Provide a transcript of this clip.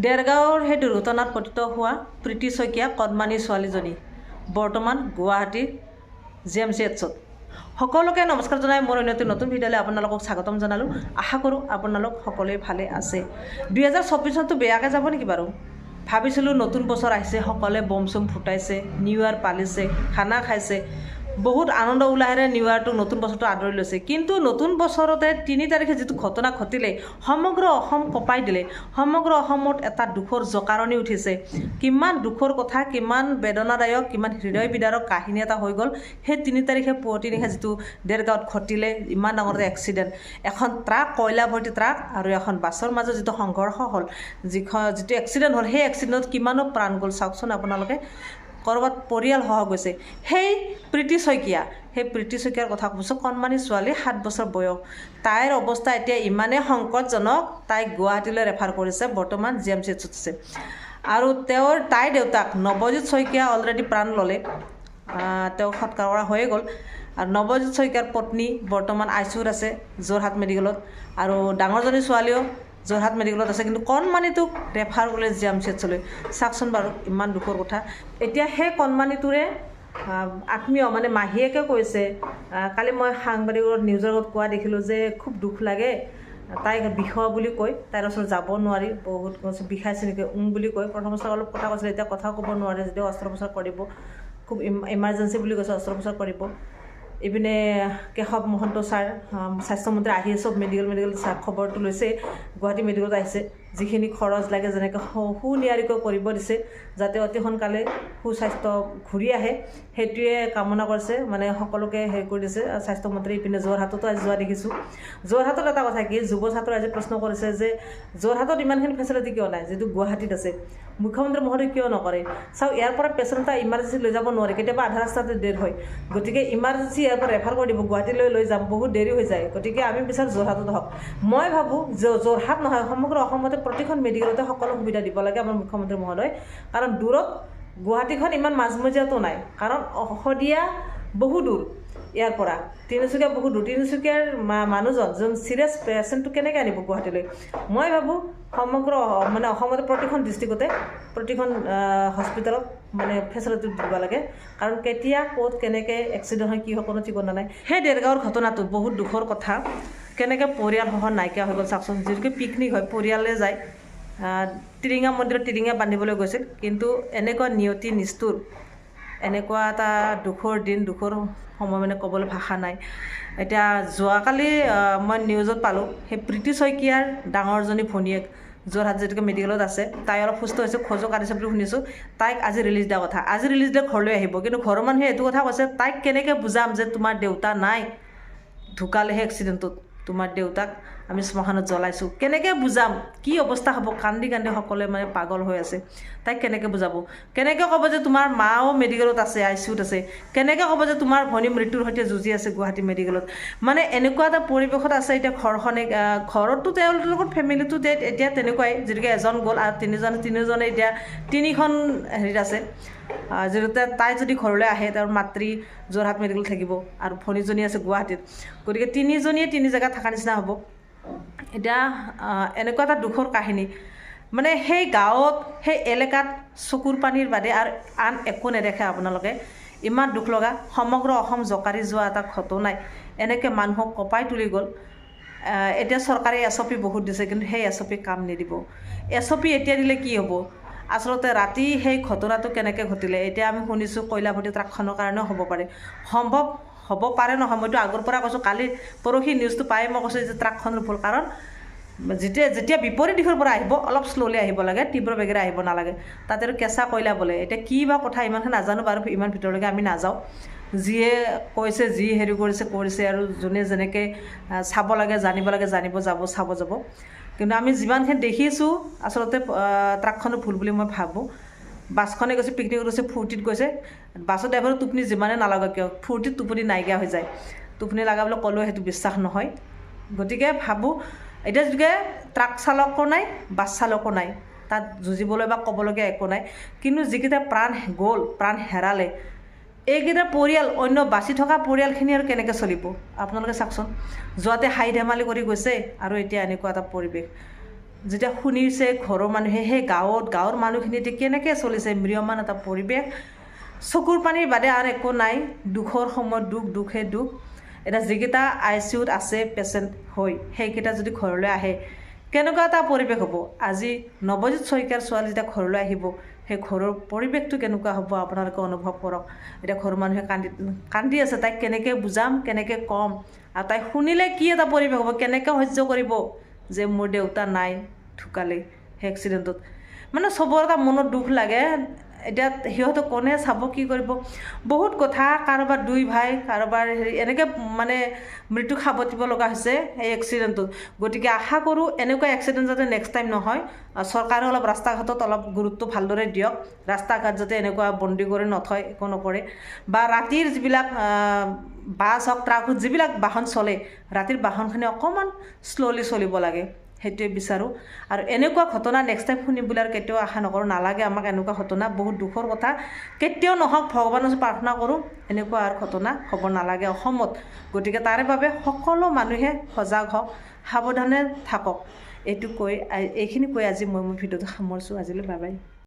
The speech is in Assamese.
দেৰগাঁৱৰ সেই দুৰ্ঘটনাত পতিত হোৱা প্ৰীতি শইকীয়া কদমানী ছোৱালীজনী বৰ্তমান গুৱাহাটীৰ GMCHত। সকলোকে নমস্কাৰ জনাই মোৰ অন্য এটি নতুন ভিডিঅ'লৈ আপোনালোকক স্বাগতম জনালোঁ। আশা কৰোঁ আপোনালোক সকলোৱে ভালে আছে। 2024 চনটো বেয়াকৈ যাব নেকি বাৰু? ভাবিছিলোঁ নতুন বছৰ আহিছে, সকলোৱে বম চম ফুটাইছে, নিউ ইয়েৰ পালিছে, খানা খাইছে, বহুত আনন্দ উল্লাহেৰে নিউ ইয়েৰটো নতুন বছৰটো আদৰি লৈছে। কিন্তু নতুন বছৰতে 3 তাৰিখে যিটো ঘটনা ঘটিলে সমগ্ৰ অসম কঁপাই দিলে, সমগ্ৰ অসমত এটা দুখৰ জকাৰণি উঠিছে। কিমান দুখৰ কথা, কিমান বেদনাদায়ক, কিমান হৃদয় বিদাৰক কাহিনী এটা হৈ গ'ল সেই 3 তাৰিখে পুৱতি নিশা যিটো দেৰগাঁৱত ঘটিলে ইমান ডাঙৰ এটা এক্সিডেণ্ট। এখন ট্ৰাক, কয়লা ভৰ্তি ট্ৰাক আৰু এখন বাছৰ মাজত যিটো সংঘৰ্ষ হ'ল, যিটো এক্সিডেণ্ট হ'ল, সেই এক্সিডেণ্টত কিমানো প্ৰাণ গ'ল চাওকচোন আপোনালোকে। ক'ৰবাত পৰিয়ালসহ গৈছে। সেই প্ৰীতি শইকীয়াৰ কথা কৈছোঁ। কণমানি ছোৱালী, 7 বছৰ বয়স। তাইৰ অৱস্থা এতিয়া ইমানেই সংকটজনক, তাইক গুৱাহাটীলৈ ৰেফাৰ কৰিছে, বৰ্তমান GMCHত আছে। আৰু তাইৰ দেউতাক নৱজিৎ শইকীয়া অলৰেডি প্ৰাণ ল'লে, তেওঁক সৎকাৰ কৰা হৈয়ে গ'ল। আৰু নৱজিৎ শইকীয়াৰ পত্নী বৰ্তমান ICUত আছে যোৰহাট মেডিকেলত, আৰু ডাঙৰজনী ছোৱালীও যোৰহাট মেডিকেলত আছে। কিন্তু কণমানিটোক ৰেফাৰ কৰিলে GMCHলৈ। চাওকচোন বাৰু, ইমান দুখৰ কথা। এতিয়া সেই কণমানিটোৰে আত্মীয় মানে মাহীয়েকে কৈছে, কালি মই সাংবাদিকৰ নিউজৰ আগত কোৱা দেখিলোঁ যে খুব দুখ লাগে, তাইক বিষোৱা বুলি কৈ তাইৰ ওচৰত যাব নোৱাৰি, বহুত বিষাইছে নেকি বুলি কৈ প্ৰথম অৱস্থাত অলপ কথা কৈছিলে, এতিয়া কথাও ক'ব নোৱাৰে, যদিও অস্ত্ৰোপচাৰ কৰিব, খুব ইমাৰ্জেঞ্চি বুলি কৈছে, অস্ত্ৰোপচাৰ কৰিব। ইপিনে কেশৱ মহন্ত ছাৰ স্বাস্থ্যমন্ত্ৰী আহি চব মেডিকেল খবৰটো লৈছে, গুৱাহাটী মেডিকেলত আহিছে। যিখিনি খৰচ লাগে যেনেকৈ সুনিয়াৰিকৈ কৰিব দিছে, যাতে অতি সোনকালে সুস্বাস্থ্য ঘূৰি আহে, সেইটোৱে কামনা কৰিছে, মানে সকলোকে হেৰি কৰি দিছে স্বাস্থ্যমন্ত্ৰী। ইপিনে যোৰহাটতো আজি যোৱা দেখিছোঁ। যোৰহাটত এটা কথা কি, যুৱ ছাত্ৰই আজি প্ৰশ্ন কৰিছে যে যোৰহাটত ইমানখিনি ফেচিলিটি কিয় নাই, যিটো গুৱাহাটীত আছে, মুখ্যমন্ত্ৰী মহোদয় কিয় নকৰে? চাওক, ইয়াৰ পৰা পেচেণ্ট এটা ইমাৰ্জেঞ্চি লৈ যাব নোৱাৰে, কেতিয়াবা আধা ৰাস্তাতে ডেথ হয়, গতিকে ইমাৰ্জেঞ্চি ইয়াৰ পৰা ৰেফাৰ কৰি দিব, গুৱাহাটীলৈ লৈ যাম, বহুত দেৰি হৈ যায়। গতিকে আমি বিচাৰোঁ যোৰহাটত হওক। মই ভাবোঁ যোৰহাট নহয়, সমগ্ৰ অসমতে প্ৰতিখন মেডিকেলতে সকলো সুবিধা দিব লাগে আমাৰ মুখ্যমন্ত্ৰী মহোদয়। কাৰণ দূৰত গুৱাহাটীখন ইমান মাজমজিয়াতো নাই, কাৰণ শদিয়া বহু দূৰ ইয়াৰ পৰা, তিনিচুকীয়া বহুত দূৰ। তিনিচুকীয়াৰ মানুহজন যোন চিৰিয়াছ পেচেণ্টটো কেনেকৈ আনিব গুৱাহাটীলৈ? মই ভাবোঁ সমগ্ৰ মানে অসমতে প্ৰতিখন ডিষ্ট্ৰিক্টতে, প্ৰতিখন হস্পিটেলত মানে ফেচিলিটি দিব লাগে। কাৰণ কেতিয়া ক'ত কেনেকৈ এক্সিডেণ্ট হয়, কি হয়, কোনো ঠিকনা নাই। সেই দেৰগাঁৱৰ ঘটনাটো বহুত দুখৰ কথা। কেনেকৈ পৰিয়ালসহ নাইকিয়া হৈ গ'ল চাওকচোন। যিহেতুকে পিকনিক হয়, পৰিয়ালে যায়, টিলিঙা মন্দিৰত টিলিঙা বান্ধিবলৈ গৈছিল, কিন্তু এনেকুৱা নিয়তি নিষ্ঠুৰ, এনেকুৱা এটা দুখৰ দিন, দুখৰ সময় মানে ক'বলৈ ভাষা নাই। এতিয়া যোৱাকালি মই নিউজত পালোঁ, সেই প্ৰীতি শইকীয়াৰ ডাঙৰজনী ভনীয়েক যোৰহাট যিহেতুকে মেডিকেলত আছে, তাই অলপ সুস্থ হৈছে, খোজো কাঢ়িছে বুলি শুনিছোঁ। তাইক আজি ৰিলিজ দিয়া কথা, আজি ৰিলিজ দিলে ঘৰলৈ আহিব। কিন্তু ঘৰৰ মানুহে এইটো কথা কৈছে, তাইক কেনেকৈ বুজাম যে তোমাৰ দেউতা নাই, ঢুকালে সেই এক্সিডেণ্টত, তোমাৰ দেউতাক আমি শ্মশানত জ্বলাইছোঁ, কেনেকৈ বুজাম? কি অৱস্থা হ'ব? কান্দি কান্দি সকলোৱে মানে পাগল হৈ আছে। তাইক কেনেকৈ বুজাব? কেনেকৈ ক'ব যে তোমাৰ মাও মেডিকেলত আছে, ICUত আছে? কেনেকৈ ক'ব যে তোমাৰ ভনী মৃত্যুৰ সৈতে যুঁজি আছে গুৱাহাটী মেডিকেলত? মানে এনেকুৱা এটা পৰিৱেশত আছে এতিয়া ঘৰখনে। ঘৰতো তেওঁলোকৰ ফেমিলিটো এতিয়া তেনেকুৱাই, যিহেতুকে এজন গ'ল আৰু তিনিজনে এতিয়া 3খন হেৰিত আছে। যিহেতু তাই যদি ঘৰলৈ আহে, তেওঁৰ মাতৃ যোৰহাট মেডিকেল থাকিব আৰু ভনীজনী আছে গুৱাহাটীত, গতিকে তিনিজনীয়ে 3 জেগাত থকাৰ নিচিনা হ'ব। এতিয়া এনেকুৱা এটা দুখৰ কাহিনী, মানে সেই গাঁৱত, সেই এলেকাত চকুৰ পানীৰ বাদে আৰু আন একো নেদেখে আপোনালোকে। ইমান দুখ লগা, সমগ্ৰ অসম জকাৰি যোৱা এটা ঘটনাই এনেকৈ মানুহক কঁপাই তুলি গ'ল। এতিয়া চৰকাৰে SOP বহুত দিছে, কিন্তু সেই SOP কাম নিদিব। SOP এতিয়া দিলে কি হ'ব? আচলতে ৰাতি সেই ঘটনাটো কেনেকৈ ঘটিলে, এতিয়া আমি শুনিছোঁ কয়লাভৰ্তি ট্ৰাকখনৰ কাৰণেও হ'ব পাৰে। সম্ভৱ হ'ব পাৰে নহয়, মইতো আগৰ পৰা কৈছোঁ, কালি পৰহি নিউজটো পাই মই কৈছোঁ যে ট্ৰাকখনৰ ভুল। কাৰণ যেতিয়া বিপৰীত দিশৰ পৰা আহিব, অলপ শ্ল'লি আহিব লাগে, তীব্ৰ বেগেৰে আহিব নালাগে। তাতে আৰু কেঁচা কয়লা বোলে, এতিয়া কি বা কথা ইমানখিনি নাজানো বাৰু, ইমান ভিতৰলৈকে আমি নাযাওঁ। যিয়ে কৈছে, যি হেৰি কৰিছে আৰু যোনে যেনেকৈ চাব লাগে, জানিব লাগে, চাব যাব। কিন্তু আমি যিমানখিনি দেখিছোঁ, আচলতে ট্ৰাকখনৰ ভুল বুলি মই ভাবোঁ। বাছখনে গৈছে, পিকনিকত গৈছে, ফূৰ্তিত গৈছে। বাছৰ ড্ৰাইভাৰৰ টোপনি যিমানে নালাগক কিয়, ফূৰ্তিত টোপনি নাইকিয়া হৈ যায়। টোপনি লগা বুলি ক'লেও সেইটো বিশ্বাস নহয়। গতিকে ভাবোঁ, এতিয়া যিহেতুকে ট্ৰাক চালকো নাই, বাছ চালকো নাই, তাত যুঁজিবলৈ বা ক'বলগীয়া একো নাই। কিন্তু যিকেইটা প্ৰাণ গ'ল, প্ৰাণ হেৰালে, এইকেইটা পৰিয়াল, অন্য বাচি থকা পৰিয়ালখিনি আৰু কেনেকৈ চলিব আপোনালোকে চাওকচোন। যোৱাতে হাঁহি ধেমালি কৰি গৈছে আৰু এতিয়া এনেকুৱা এটা পৰিৱেশ। যেতিয়া শুনিছে ঘৰৰ মানুহে সেই গাঁৱৰ মানুহখিনি এতিয়া কেনেকৈ চলিছে ম্ৰিয়মান এটা পৰিৱেশ চকুৰ পানীৰ বাদে আৰু একো নাই দুখৰ সময়ত দুখে দুখ এতিয়া যিকেইটা ICUত আছে পেচেণ্ট হৈ সেইকেইটা যদি ঘৰলৈ আহে কেনেকুৱা এটা পৰিৱেশ হ'ব আজি নৱজিৎ শইকীয়াৰ ছোৱালী যেতিয়া ঘৰলৈ আহিব সেই ঘৰৰ পৰিৱেশটো কেনেকুৱা হ'ব আপোনালোকে অনুভৱ কৰক এতিয়া ঘৰৰ মানুহে কান্দি আছে তাইক কেনেকৈ বুজাম কেনেকৈ ক'ম আৰু তাই শুনিলে কি এটা পৰিৱেশ হ'ব কেনেকৈ সহ্য কৰিব যে মোৰ দেউতা নাই ঢুকালে সেই এক্সিডেণ্টত মানে চবৰ এটা মনত দুখ লাগে এতিয়া সিহঁতক কোনে চাব কি কৰিব বহুত কথা কাৰোবাৰ 2 ভাই কাৰোবাৰ এনেকৈ মানে মৃত্যু সাৱটিব লগা হৈছে এই এক্সিডেণ্টত গতিকে আশা কৰোঁ এনেকুৱা এক্সিডেণ্ট যাতে নেক্সট টাইম নহয় চৰকাৰে অলপ ৰাস্তা ঘাটত অলপ গুৰুত্ব ভালদৰে দিয়ক ৰাস্তা ঘাট যাতে এনেকুৱা বন্দী কৰি নথয় একো নকৰে বা ৰাতিৰ যিবিলাক বাছ হওক ট্ৰাক হওক যিবিলাক বাহন চলে ৰাতিৰ বাহনখিনি অকণমান শ্ল'লি চলিব লাগে সেইটোৱে বিচাৰোঁ আৰু এনেকুৱা ঘটনা নেক্সট টাইম শুনিবলৈ আৰু কেতিয়াও আশা নকৰোঁ নালাগে আমাক এনেকুৱা ঘটনা বহুত দুখৰ কথা কেতিয়াও নহওক ভগৱানৰ ওচৰত প্ৰাৰ্থনা কৰোঁ এনেকুৱা আৰু ঘটনা হ'ব নালাগে অসমত গতিকে তাৰে বাবে সকলো মানুহে সজাগ হওক সাৱধানে থাকক এইখিনি কৈ আজি মই মোৰ ভিডিঅ'টো সামৰিছোঁ আজিলৈ বাই বাই